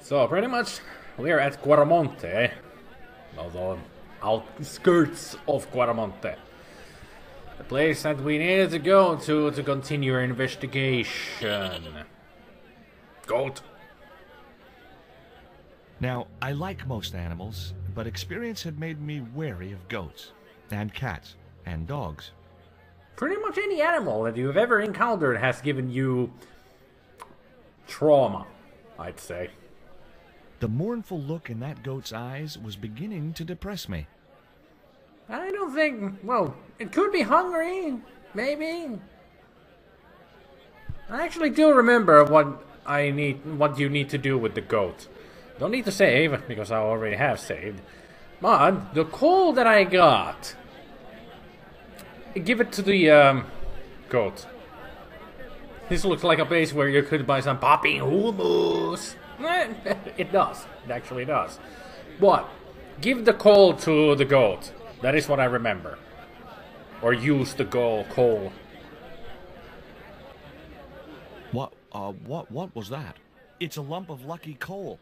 So pretty much we're at Guaramonte, although outskirts of Guaramonte. The place that we needed to go to continue our investigation. Goat. Now, I like most animals, but experience had made me wary of goats, and cats, and dogs. Pretty much any animal that you've ever encountered has given you trauma, I'd say. The mournful look in that goat's eyes was beginning to depress me. I don't think, well, it could be hungry, maybe. I actually do remember what you need to do with the goat. Don't need to save, because I already have saved. But the coal that I got, give it to the goat. This looks like a place where you could buy some popping hummus. It does. It actually does. But give the coal to the goat. That is what I remember. Or use the coal. What was that? It's a lump of lucky coal.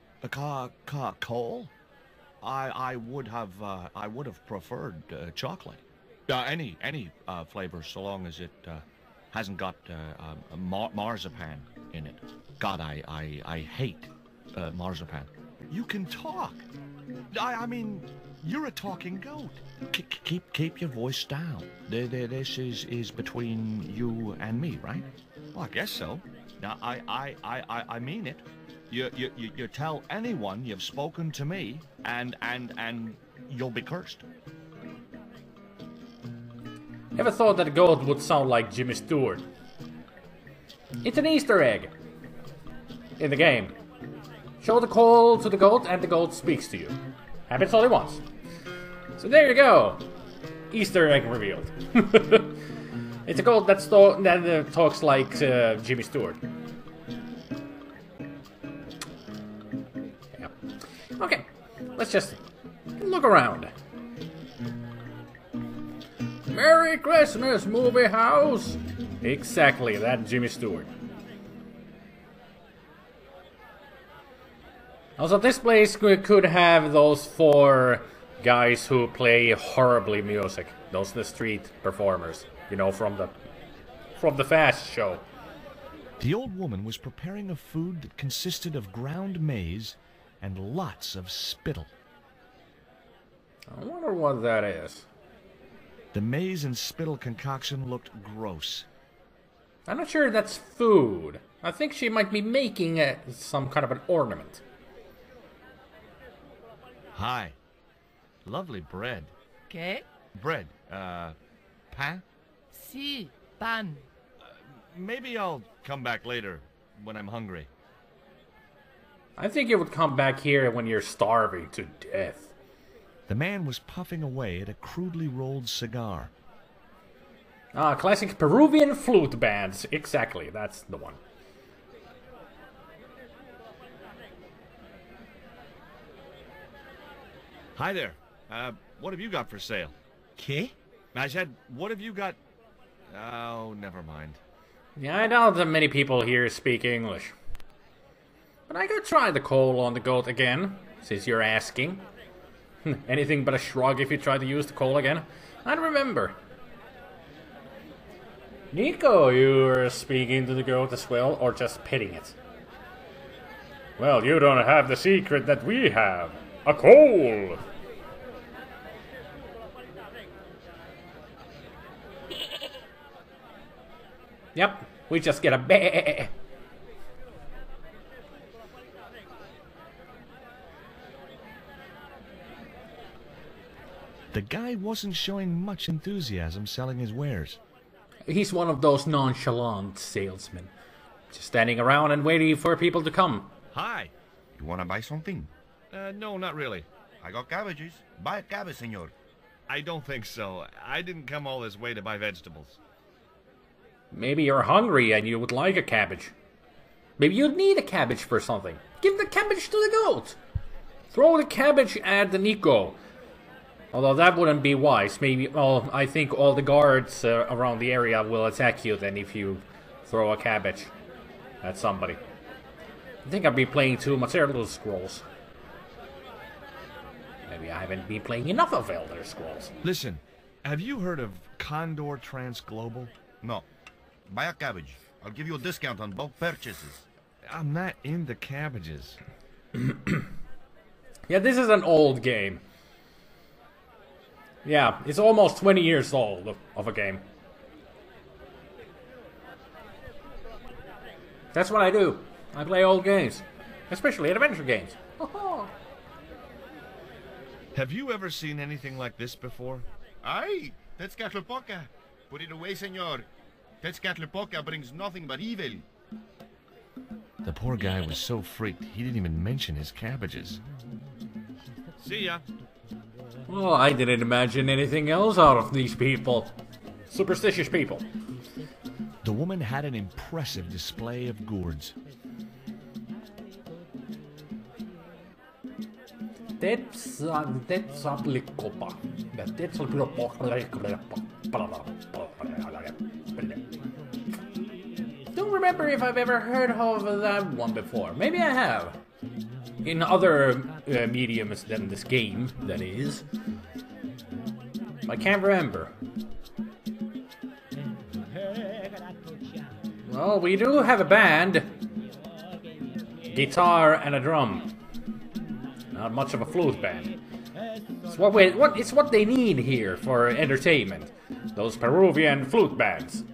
Coal? I would have preferred chocolate. Any flavor, so long as it hasn't got marzipan in it. God, I hate marzipan. You can talk. I mean, you're a talking goat. Keep your voice down. This is between you and me, right? Well, I guess so. Now, I mean it. You tell anyone you've spoken to me, and you'll be cursed. Ever thought that a goat would sound like Jimmy Stewart? It's an Easter egg in the game. Show the coal to the goat, and the goat speaks to you. Happens only once. So there you go. Easter egg revealed. It's a goat that talks like Jimmy Stewart. Yeah. Okay, let's just look around. Merry Christmas, movie house! Exactly, that Jimmy Stewart. Also, this place could have those 4 guys who play horribly music. Those are the street performers, you know, from the Fast show. The old woman was preparing a food that consisted of ground maize and lots of spittle. I wonder what that is. The maize and spittle concoction looked gross. I'm not sure that's food. I think she might be making some kind of an ornament. Hi. Lovely bread. ¿Qué? Bread. Pain? Sí, pan. Maybe I'll come back later when I'm hungry. I think it would come back here when you're starving to death. The man was puffing away at a crudely rolled cigar. Ah, classic Peruvian flute bands. Exactly, that's the one. Hi there. What have you got for sale? ¿Qué? I said, what have you got? Oh, never mind. Yeah, I doubt that many people here speak English. But I could try the coal on the goat again, since you're asking. Anything but a shrug if you try to use the coal again. I'd remember. Nico, you're speaking to the goat as well, or just petting it? Well, you don't have the secret that we have. A coal! Yep, we just get a bah. The guy wasn't showing much enthusiasm selling his wares. He's one of those nonchalant salesmen. Just standing around and waiting for people to come. Hi. You wanna buy something? No, not really. I got cabbages. Buy a cabbage, senor. I don't think so. I didn't come all this way to buy vegetables. Maybe you're hungry and you would like a cabbage. Maybe you'd need a cabbage for something. Give the cabbage to the goat. Throw the cabbage at the Nico. Although that wouldn't be wise. Maybe, well, I think all the guards around the area will attack you then if you throw a cabbage at somebody. I think I've been playing too much Elder Scrolls. Maybe I haven't been playing enough of Elder Scrolls. Listen, have you heard of Condor Transglobal? No. Buy a cabbage. I'll give you a discount on bulk purchases. I'm not into cabbages. Yeah, this is an old game. Yeah, it's almost 20 years old of a game. That's what I do. I play old games. Especially adventure games. Have you ever seen anything like this before? Aye, Tezcatlipoca. Put it away, senor. Tezcatlipoca brings nothing but evil. The poor guy was so freaked, he didn't even mention his cabbages. See ya. Well, I didn't imagine anything else out of these people. Superstitious people. The woman had an impressive display of gourds. Don't remember if I've ever heard of that one before. Maybe I have. In other mediums than this game, that is. I can't remember. Well, we do have a band. Guitar and a drum. Not much of a flute band. It's what they need here for entertainment. Those Peruvian flute bands.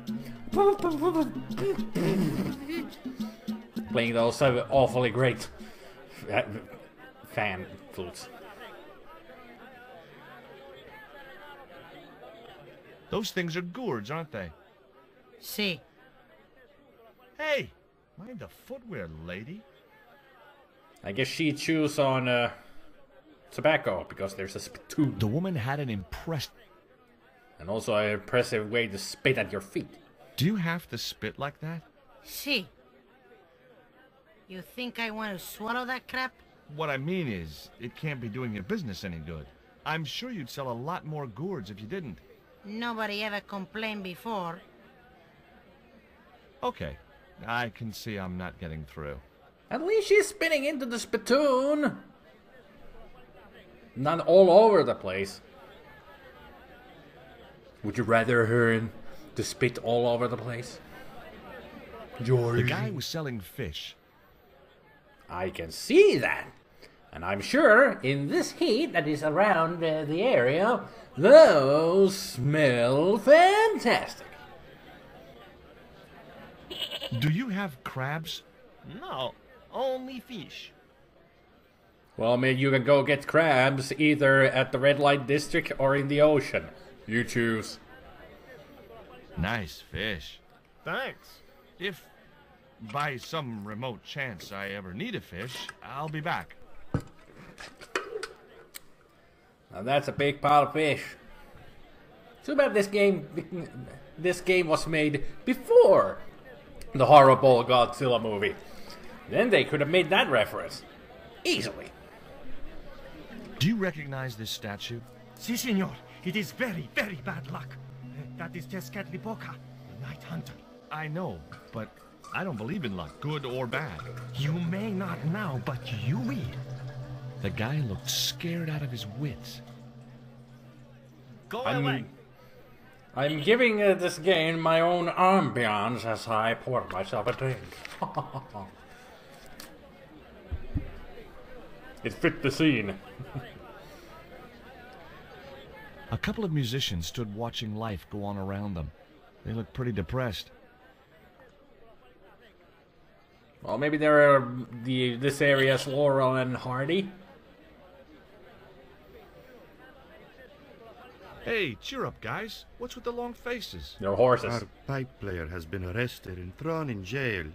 Playing those awfully great fan flutes. Those things are gourds, aren't they? Si. Hey, mind the footwear, lady. I guess she chews on tobacco because there's a spittoon. The woman had an And also an impressive way to spit at your feet. Do you have to spit like that? Si. You think I want to swallow that crap? What I mean is, it can't be doing your business any good. I'm sure you'd sell a lot more gourds if you didn't. Nobody ever complained before. Okay, I can see I'm not getting through. At least she's spitting into the spittoon. Not all over the place. Would you rather her to spit all over the place? George. The guy was selling fish. I can see that. And I'm sure in this heat that is around the area, those smell fantastic. Do you have crabs? No, only fish. Well, maybe you can go get crabs either at the red light district or in the ocean. You choose. Nice fish. Thanks. If by some remote chance I ever need a fish, I'll be back. Now that's a big pile of fish. Too bad this game was made before the horrible Godzilla movie. Then they could have made that reference easily. Do you recognize this statue? Si, senor. It is very, very bad luck. That is Tezcatlipoca, the Night Hunter. I know, but I don't believe in luck, good or bad. You may not now, but you will. The guy looked scared out of his wits. Go away. I'm giving this game my own ambiance as I pour myself a drink. It fit the scene. A couple of musicians stood watching life go on around them. They looked pretty depressed. Well, maybe they're this area's Laurel and Hardy. Hey, cheer up, guys. What's with the long faces? They're horses. Our pipe player has been arrested and thrown in jail.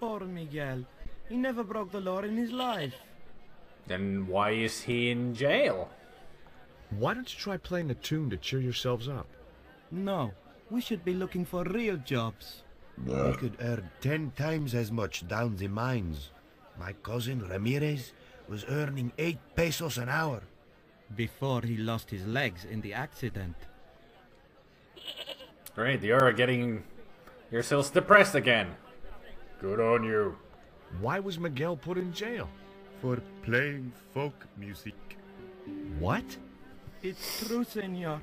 Poor Miguel. He never broke the law in his life. Then why is he in jail? Why don't you try playing a tune to cheer yourselves up? No, we should be looking for real jobs. We could earn 10 times as much down the mines. My cousin Ramirez was earning 8 pesos an hour. Before he lost his legs in the accident. Great, you're getting yourselves depressed again. Good on you. Why was Miguel put in jail? For playing folk music. What? It's true, senor.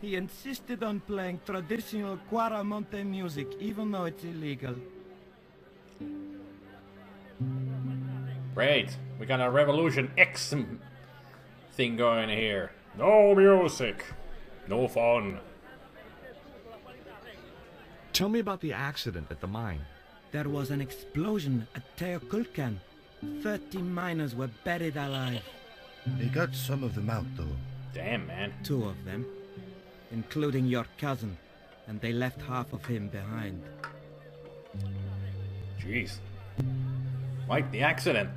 He insisted on playing traditional Cuaramonte music, even though it's illegal. Great. We got a Revolution X thing going here. No music. No fun. Tell me about the accident at the mine. There was an explosion at Teoculcan. 30 miners were buried alive. They got some of them out, though. Damn, man. 2 of them, including your cousin, and they left half of him behind. Jeez. Quite the accident.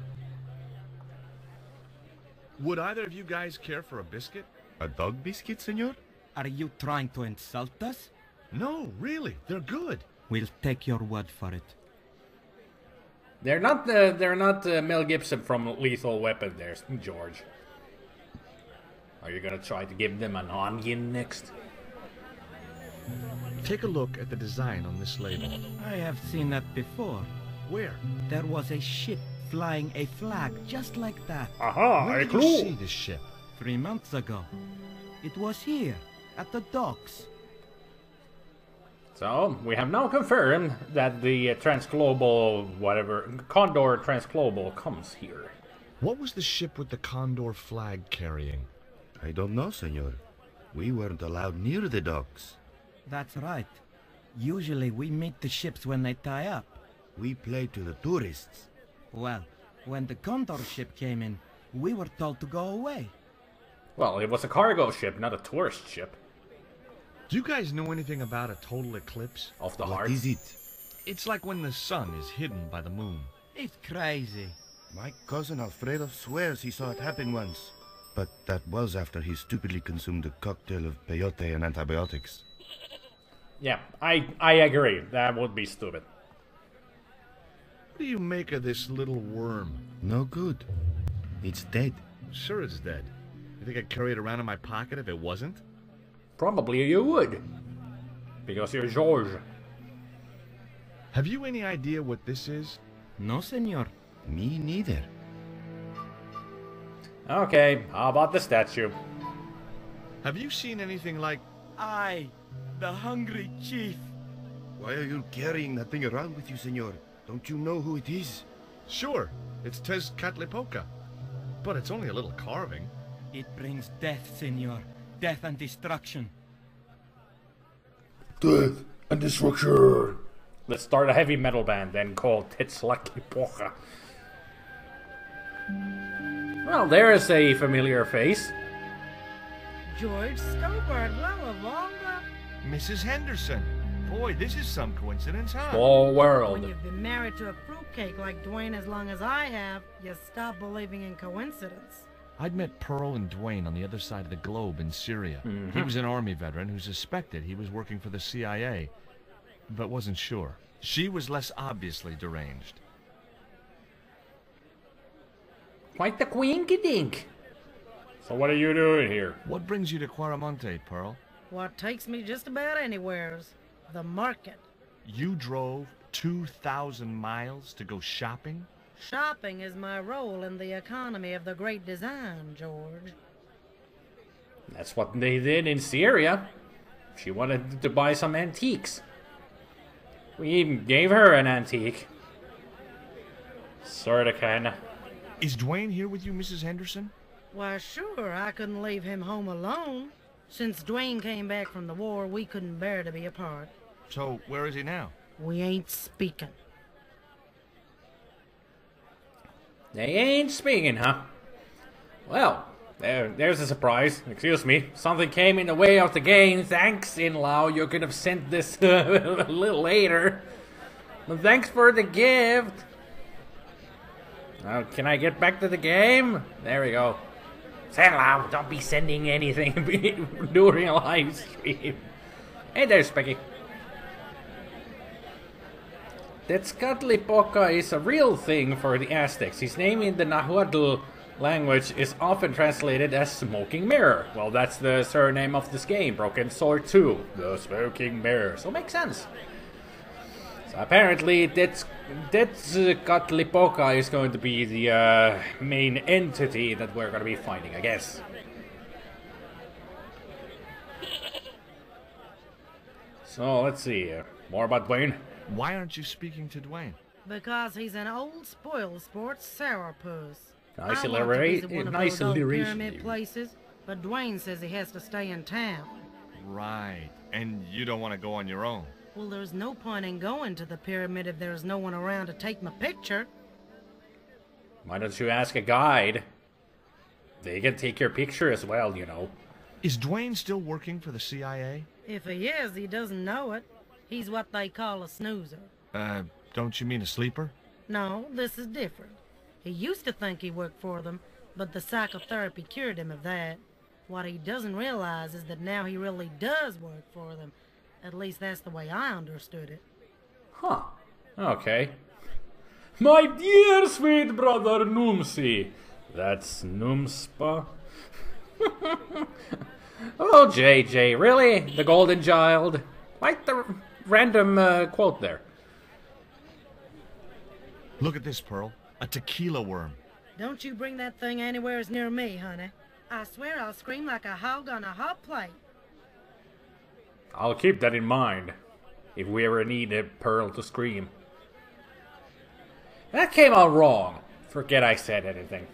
Would either of you guys care for a biscuit? A dog biscuit, senor? Are you trying to insult us? No, really, they're good. We'll take your word for it. They're not Mel Gibson from Lethal Weapon there, George. Are you gonna try to give them an onion next? Take a look at the design on this label. I have seen that before. Where? There was a ship flying a flag just like that. Aha, Where a did you clue! see this ship? 3 months ago. It was here, at the docks. So, we have now confirmed that the Transglobal, whatever, Condor Transglobal comes here. What was the ship with the Condor flag carrying? I don't know, senor. We weren't allowed near the docks. That's right. Usually we meet the ships when they tie up. We play to the tourists. Well, when the Condor ship came in, we were told to go away. Well, it was a cargo ship, not a tourist ship. Do you guys know anything about a total eclipse? Of the What heart. is it? It's like when the sun is hidden by the moon. It's crazy. My cousin Alfredo swears he saw it happen once. But that was after he stupidly consumed a cocktail of peyote and antibiotics. Yeah, I agree. That would be stupid. What do you make of this little worm? No good. It's dead. Sure it's dead. You think I'd carry it around in my pocket if it wasn't? Probably you would. Because you're George. Have you any idea what this is? No, senor. Me neither. Okay, how about the statue? Have you seen anything like... I, the hungry chief. Why are you carrying that thing around with you, senor? Don't you know who it is? Sure, it's Tezcatlipoca. But it's only a little carving. It brings death, senor. Death and destruction. Death and destruction. Let's start a heavy metal band then called Tezcatlipoca. Well, there is a familiar face. George Stobart, well, Wonga. Mrs. Henderson. Boy, this is some coincidence, huh? Small When world. you've been married to a fruitcake like Dwayne as long as I have, you stop believing in coincidence. I'd met Pearl and Dwayne on the other side of the globe in Syria. He was an army veteran who suspected he was working for the CIA, but wasn't sure. She was less obviously deranged. Quite the queen-dink. So what are you doing here? What brings you to Cuaramonte, Pearl? What takes me just about anywheres? The market. You drove 2,000 miles to go shopping? Shopping is my role in the economy of the Great Design, George. That's what they did in Syria. She wanted to buy some antiques. We even gave her an antique. Sorta, kinda. Is Dwayne here with you, Mrs. Henderson? Why, sure, I couldn't leave him home alone. Since Dwayne came back from the war, we couldn't bear to be apart. So, where is he now? We ain't speaking. They ain't speaking, huh? Well, there's a surprise. Excuse me. Something came in the way of the game. Thanks, in-law. You could have sent this a little later. But thanks for the gift. Can I get back to the game? There we go. In-law, don't be sending anything during a live stream. Hey there, Specky. Tezcatlipoca is a real thing for the Aztecs. His name in the Nahuatl language is often translated as Smoking Mirror. Well, that's the surname of this game, Broken Sword 2, the Smoking Mirror. So it makes sense. So apparently, Tetsucatlipoca is going to be the main entity that we're going to be fighting, I guess. So let's see. More about Dwayne. Why aren't you speaking to Dwayne? Because he's an old spoil sport sourpuss. Nice I want to visit one of nice those old alliteration. pyramid places, but Dwayne says he has to stay in town. Right. And you don't want to go on your own. Well, there's no point in going to the pyramid if there's no one around to take my picture. Why don't you ask a guide? They can take your picture as well, you know. Is Dwayne still working for the CIA? If he is, he doesn't know it. He's what they call a snoozer. Don't you mean a sleeper? No, this is different. He used to think he worked for them, but the psychotherapy cured him of that. What he doesn't realize is that now he really does work for them. At least that's the way I understood it. Huh. Okay. My dear sweet brother Numsi. That's Numspa. Oh, JJ, really? The golden child? Like the random quote there. Look at this, Pearl. A tequila worm. Don't you bring that thing anywhere near me, honey. I swear I'll scream like a hog on a hot plate. I'll keep that in mind. If we ever need a Pearl to scream. That came out wrong. Forget I said anything.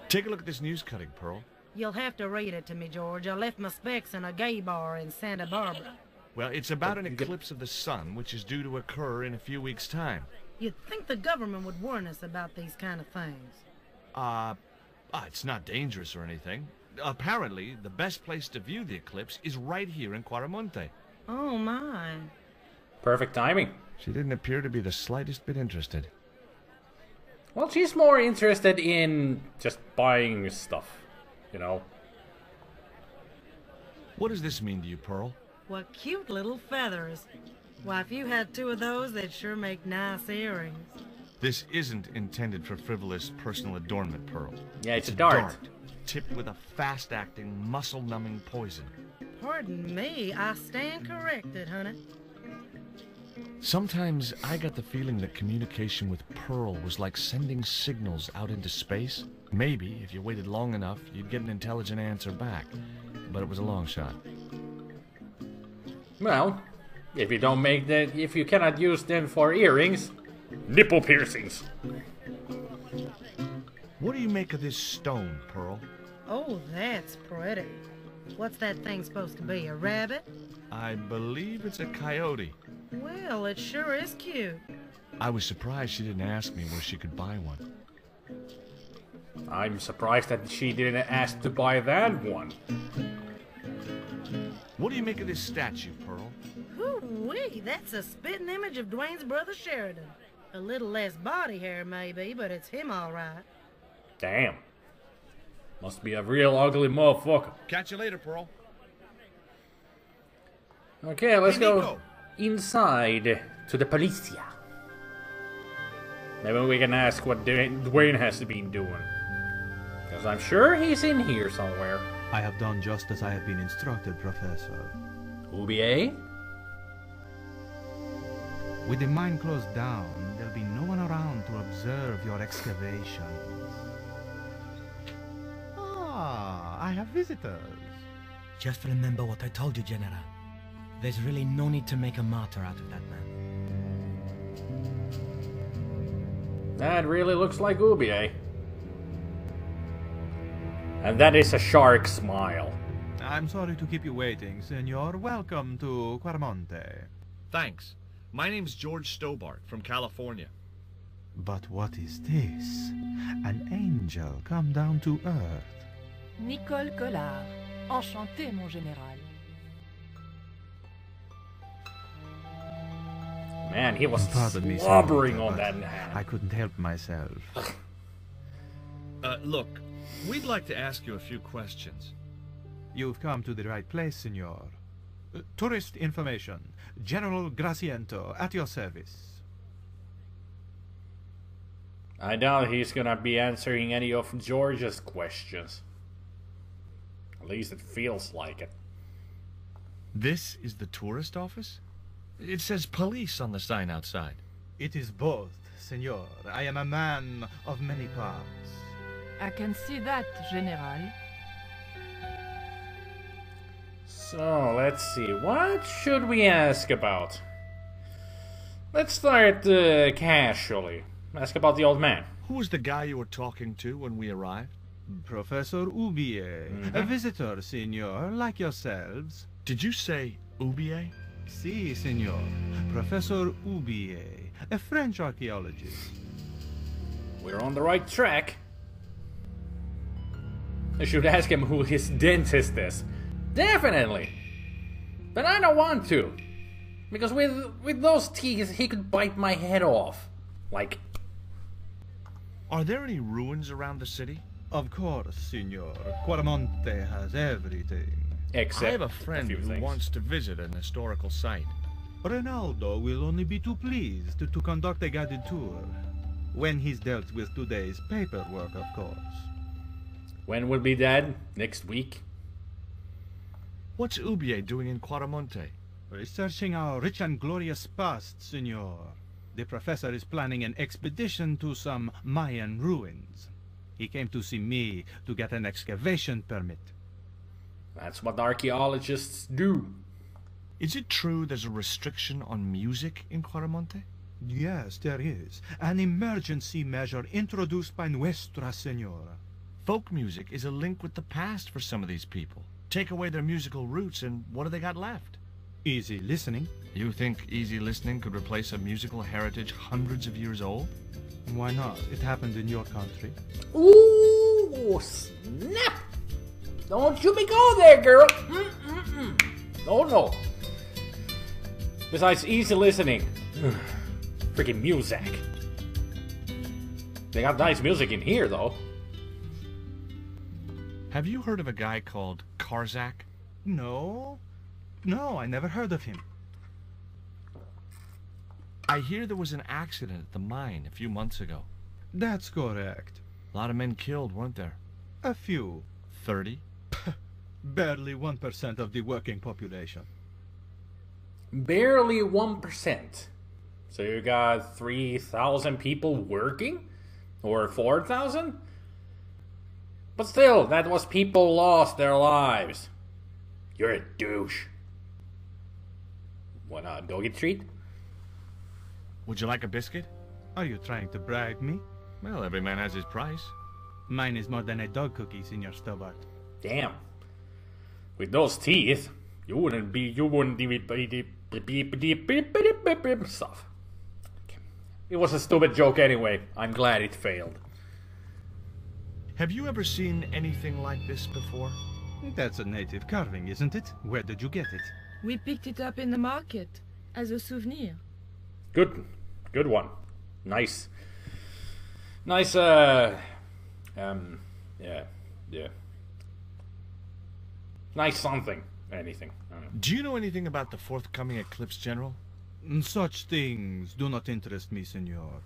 Take a look at this news cutting, Pearl. You'll have to read it to me, George. I left my specs in a gay bar in Santa Barbara. Well, it's about an eclipse of the sun, which is due to occur in a few weeks' time. You'd think the government would warn us about these kind of things. It's not dangerous or anything. Apparently, the best place to view the eclipse is right here in Quaramonte. Oh, my. Perfect timing. She didn't appear to be the slightest bit interested. Well, she's more interested in just buying stuff, you know. What does this mean to you, Pearl? What cute little feathers. Why, if you had two of those, they'd sure make nice earrings. This isn't intended for frivolous personal adornment, Pearl. Yeah, it's a dart. Tipped with a fast-acting, muscle-numbing poison. Pardon me, I stand corrected, honey. Sometimes I got the feeling that communication with Pearl was like sending signals out into space. Maybe, if you waited long enough, you'd get an intelligent answer back. But it was a long shot. Well, if you cannot use them for earrings, nipple piercings. What do you make of this stone, Pearl? Oh, that's pretty. What's that thing supposed to be, a rabbit? I believe it's a coyote. Well, it sure is cute. I was surprised she didn't ask me where she could buy one. I'm surprised that she didn't ask to buy that one. What do you make of this statue, Pearl? Hoo-wee, that's a spitting image of Dwayne's brother Sheridan. A little less body hair, maybe, but it's him all right. Damn. Must be a real ugly motherfucker. Catch you later, Pearl. Okay, let's Hey, go Nico. inside to the policia. Maybe we can ask what Dwayne has been doing. Because I'm sure he's in here somewhere. I have done just as I have been instructed, Professor. UBA? With the mine closed down, there'll be no one around to observe your excavations. Ah, I have visitors. Just remember what I told you, General. There's really no need to make a martyr out of that man. That really looks like UBA. And that is a shark smile. I'm sorry to keep you waiting, Senor. Welcome to Quaramonte. Thanks. My name's George Stobart from California. But what is this? An angel come down to earth. Nicole Collard. Enchanté, mon général. Man, he was Pardon me, slobbering Senator, on but that hand. I couldn't help myself. Look, we'd like to ask you a few questions. You've come to the right place, Senor. Tourist information. General Graciento, at your service. I doubt he's gonna be answering any of George's questions. At least it feels like it. This is the tourist office? It says police on the sign outside. It is both, senor. I am a man of many parts. I can see that, General. So, let's see. What should we ask about? Let's start casually. Ask about the old man. Who was the guy you were talking to when we arrived? Professor Ubier, a visitor, senor, like yourselves. Did you say Ubier? Si, senor. Professor Ubier, a French archaeologist. We're on the right track. I should ask him who his dentist is. Definitely. But I don't want to. Because with those teeth, he could bite my head off. Like... Are there any ruins around the city? Of course, senor. Quaramonte has everything. Except I have a friend who wants to visit an historical site. Ronaldo will only be too pleased to conduct a guided tour. When he's dealt with today's paperwork, of course. When will be dead? Next week? What's Ubier doing in Quaramonte? Researching our rich and glorious past, senor. The professor is planning an expedition to some Mayan ruins. He came to see me to get an excavation permit. That's what archaeologists do. Is it true there's a restriction on music in Quaramonte? Yes, there is. An emergency measure introduced by Nuestra Senora. Folk music is a link with the past for some of these people. Take away their musical roots and what do they got left? Easy listening. You think easy listening could replace a musical heritage hundreds of years old? Why not? It happened in your country. Ooh, snap! Don't you be go there, girl! Oh no. Besides easy listening, freaking music. They got nice music in here, though. Have you heard of a guy called Karzak? No. No, I never heard of him. I hear there was an accident at the mine a few months ago. That's correct. A lot of men killed, weren't there? A few. 30? Barely 1% of the working population. Barely 1%. So you got 3,000 people working? Or 4,000? But still, that was people lost their lives. You're a douche. Wanna a doggy treat? Would you like a biscuit? Are you trying to bribe me? Well, every man has his price. Mine is more than a dog cookie, Senor Stobart. Damn. With those teeth, you wouldn't even be stuff. It was a stupid joke anyway. I'm glad it failed. Have you ever seen anything like this before? That's a native carving, isn't it? Where did you get it? We picked it up in the market as a souvenir. Good one. Nice. Nice, yeah. Nice something. Anything. I don't know. Do you know anything about the forthcoming eclipse, General? Such things do not interest me, senor.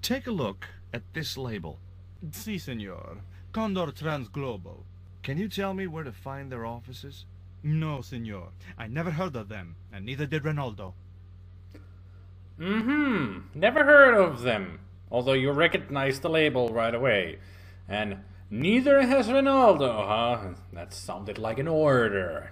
Take a look at this label. Si, senor. Condor Transglobal. Can you tell me where to find their offices? No, senor. I never heard of them, and neither did Ronaldo. Never heard of them. Although you recognize the label right away. And neither has Ronaldo, huh? That sounded like an order.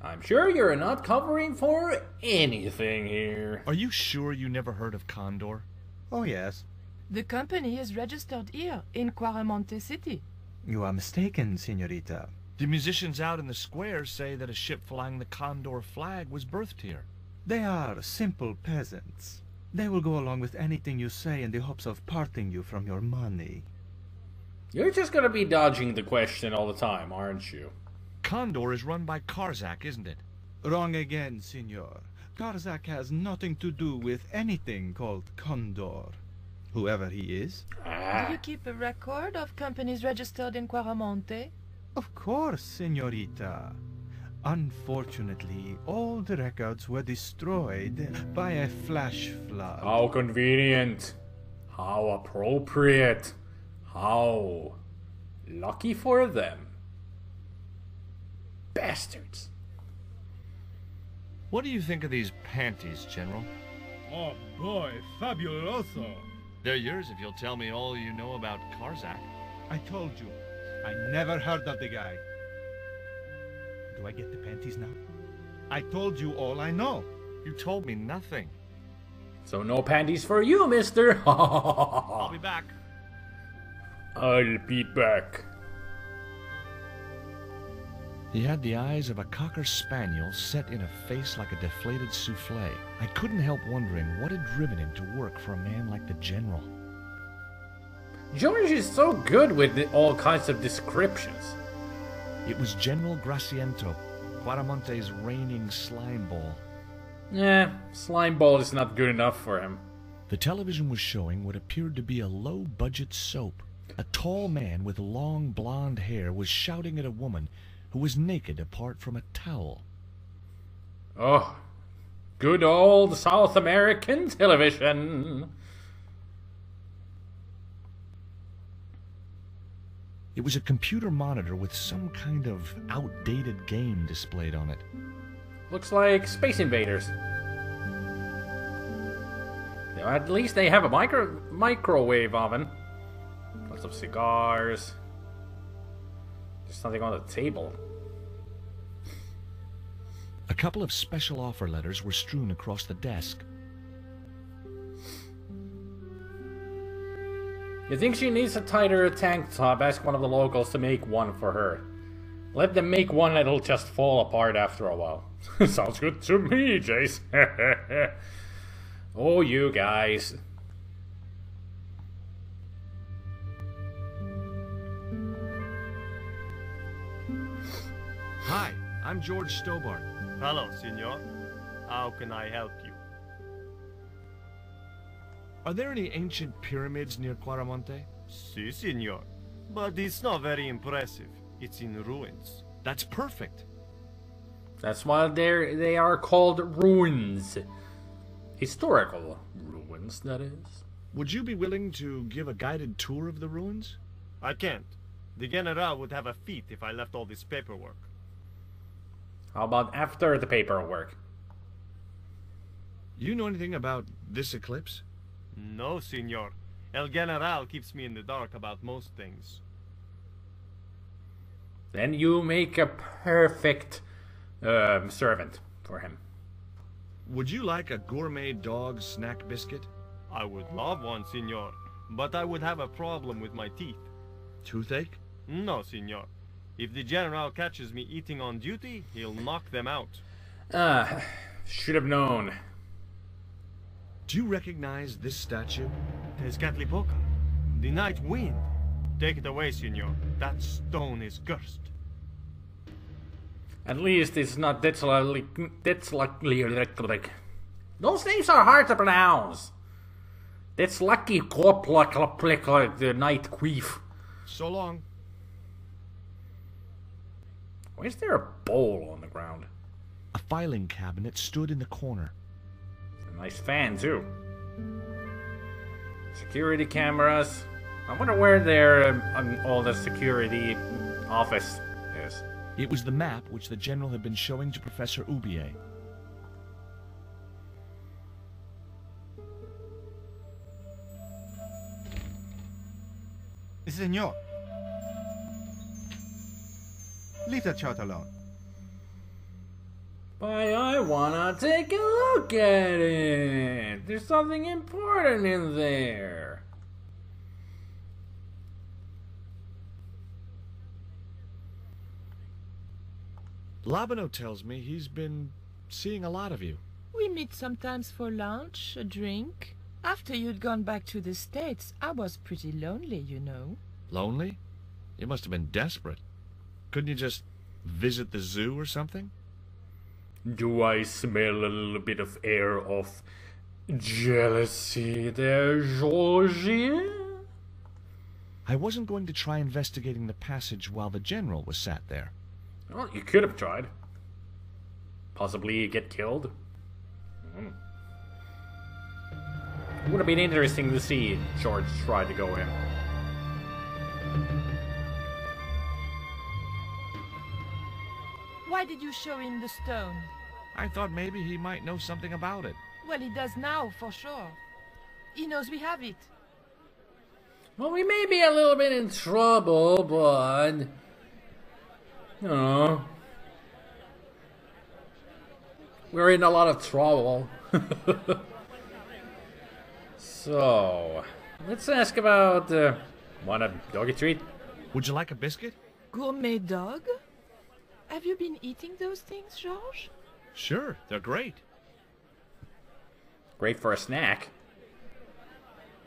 I'm sure you're not covering for anything here. Are you sure you never heard of Condor? Oh, yes. The company is registered here in Quaramonte City. You are mistaken, senorita. The musicians out in the square say that a ship flying the Condor flag was birthed here. They are simple peasants. They will go along with anything you say in the hopes of parting you from your money. You're just gonna be dodging the question all the time, aren't you? Condor is run by Karzak, isn't it? Wrong again, senor. Karzak has nothing to do with anything called Condor. Whoever he is. Do you keep a record of companies registered in Quaramonte? Of course, senorita. Unfortunately, all the records were destroyed by a flash flood. How convenient. How appropriate. How lucky for them. Bastards. What do you think of these panties, General? Oh boy, fabuloso. They're yours if you'll tell me all you know about Karzak. I told you, I never heard of the guy. Do I get the panties now? I told you all I know. You told me nothing. So no panties for you, mister. I'll be back. I'll be back. He had the eyes of a cocker spaniel set in a face like a deflated souffle. I couldn't help wondering what had driven him to work for a man like the General. George is so good with all kinds of descriptions. It was General Graciento, Quaramonte's reigning slime ball. Slime ball is not good enough for him. The television was showing what appeared to be a low-budget soap. A tall man with long blonde hair was shouting at a woman who was naked apart from a towel. Oh, good old South American television. It was a computer monitor with some kind of outdated game displayed on it. Looks like Space Invaders. At least they have a microwave oven. Lots of cigars. There's something on the table. A couple of special offer letters were strewn across the desk. You think she needs a tighter tank top? Ask one of the locals to make one for her. Let them make one, it'll just fall apart after a while. Sounds good to me, Jace. Oh, you guys. Hi, I'm George Stobart. Hello, senor. How can I help you? Are there any ancient pyramids near Quaramonte? Si, senor. But it's not very impressive. It's in ruins. That's perfect. That's why they are called ruins. Historical ruins, that is. Would you be willing to give a guided tour of the ruins? I can't. The General would have a fit if I left all this paperwork. How about after the paperwork? You know anything about this eclipse? No, senor. El General keeps me in the dark about most things. Then you make a perfect servant for him. Would you like a gourmet dog snack biscuit? I would love one, senor. But I would have a problem with my teeth. Toothache? No, senor. If the General catches me eating on duty, he'll knock them out. Should have known. Do you recognize this statue? Tezcatlipoca, the night wind. Take it away, senor. That stone is cursed. At least it's not Those names are hard to pronounce. That's lucky the night queef. So long. Why is there a bowl on the ground? A filing cabinet stood in the corner. A nice fan, too. Security cameras. I wonder where all the security office is. It was the map which the General had been showing to Professor Ubier. Senor. Leave that chart alone. Why, I wanna take a look at it. There's something important in there. Labano tells me he's been seeing a lot of you. We meet sometimes for lunch, a drink. After you'd gone back to the States, I was pretty lonely, you know. Lonely? You must have been desperate. Couldn't you just visit the zoo or something? Do I smell a little bit of air of jealousy there, Georgie? I wasn't going to try investigating the passage while the General was sat there. Well, you could have tried. Possibly get killed. It would have been interesting to see George try to go in. Why did you show him the stone? I thought maybe he might know something about it. Well, he does now, for sure. He knows we have it. Well, we may be a little bit in trouble, but... You know... We're in a lot of trouble. So... Let's ask about... want a doggy treat? Would you like a biscuit? Gourmet dog? Have you been eating those things, Georges? Sure, they're great. Great for a snack.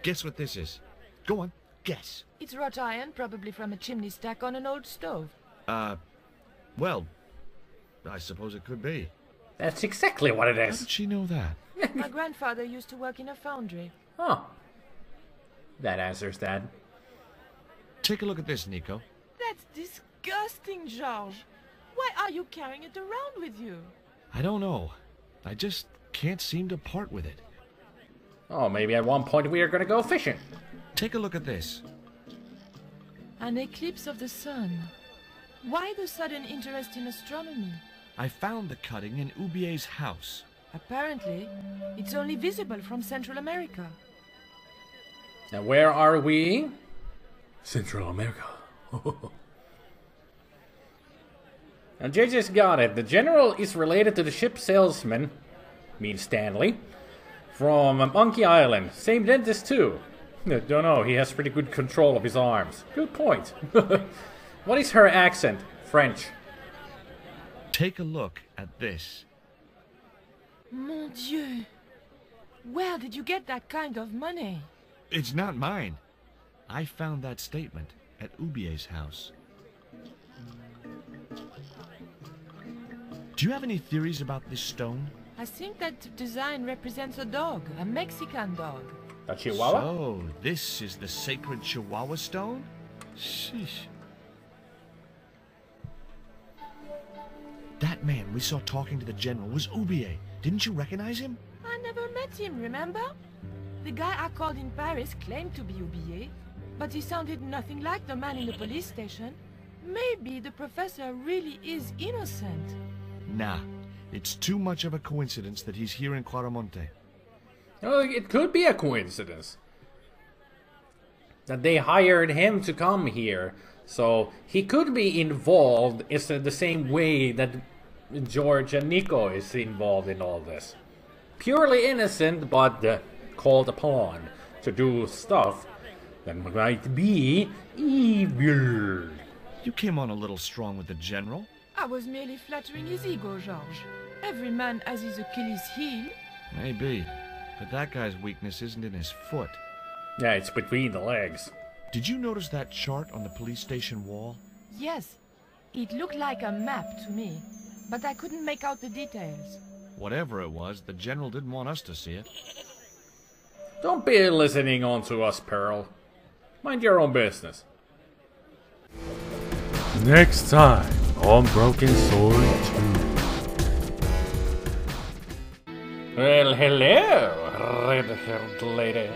Guess what this is? Go on, guess. It's wrought iron, probably from a chimney stack on an old stove. Well, I suppose it could be. That's exactly what it is. How did she know that? My grandfather used to work in a foundry. Oh. That answers that. Take a look at this, Nico. That's disgusting, Georges. Why are you carrying it around with you? I don't know. I just can't seem to part with it. Oh, maybe at one point we are gonna go fishing. Take a look at this. An eclipse of the sun. Why the sudden interest in astronomy? I found the cutting in Ubier's house. Apparently, it's only visible from Central America. Now where are we? Central America. Now JJ's got it. The general is related to the ship salesman, means Stanley, from Monkey Island. Same dentist too. Don't know, he has pretty good control of his arms. Good point. What is her accent? French. Take a look at this. Mon Dieu. Where did you get that kind of money? It's not mine. I found that statement at Ubier's house. Do you have any theories about this stone? I think that design represents a dog, a Mexican dog. A Chihuahua? So, this is the sacred Chihuahua stone? Sheesh. That man we saw talking to the general was Ubier. Didn't you recognize him? I never met him, remember? The guy I called in Paris claimed to be Ubier, but he sounded nothing like the man in the police station. Maybe the professor really is innocent. Nah, it's too much of a coincidence that he's here in Claramonte. Oh, it could be a coincidence that they hired him to come here, so he could be involved. It's the same way that George and Nico is involved in all this. Purely innocent, but called upon to do stuff that might be evil. You came on a little strong with the general. I was merely flattering his ego, Georges. Every man has his Achilles heel. Maybe, but that guy's weakness isn't in his foot. Yeah, it's between the legs. Did you notice that chart on the police station wall? Yes, it looked like a map to me, but I couldn't make out the details. Whatever it was, the general didn't want us to see it. Don't be listening on to us, Pearl. Mind your own business. Next time on Broken Sword 2. Well, hello, red-haired lady.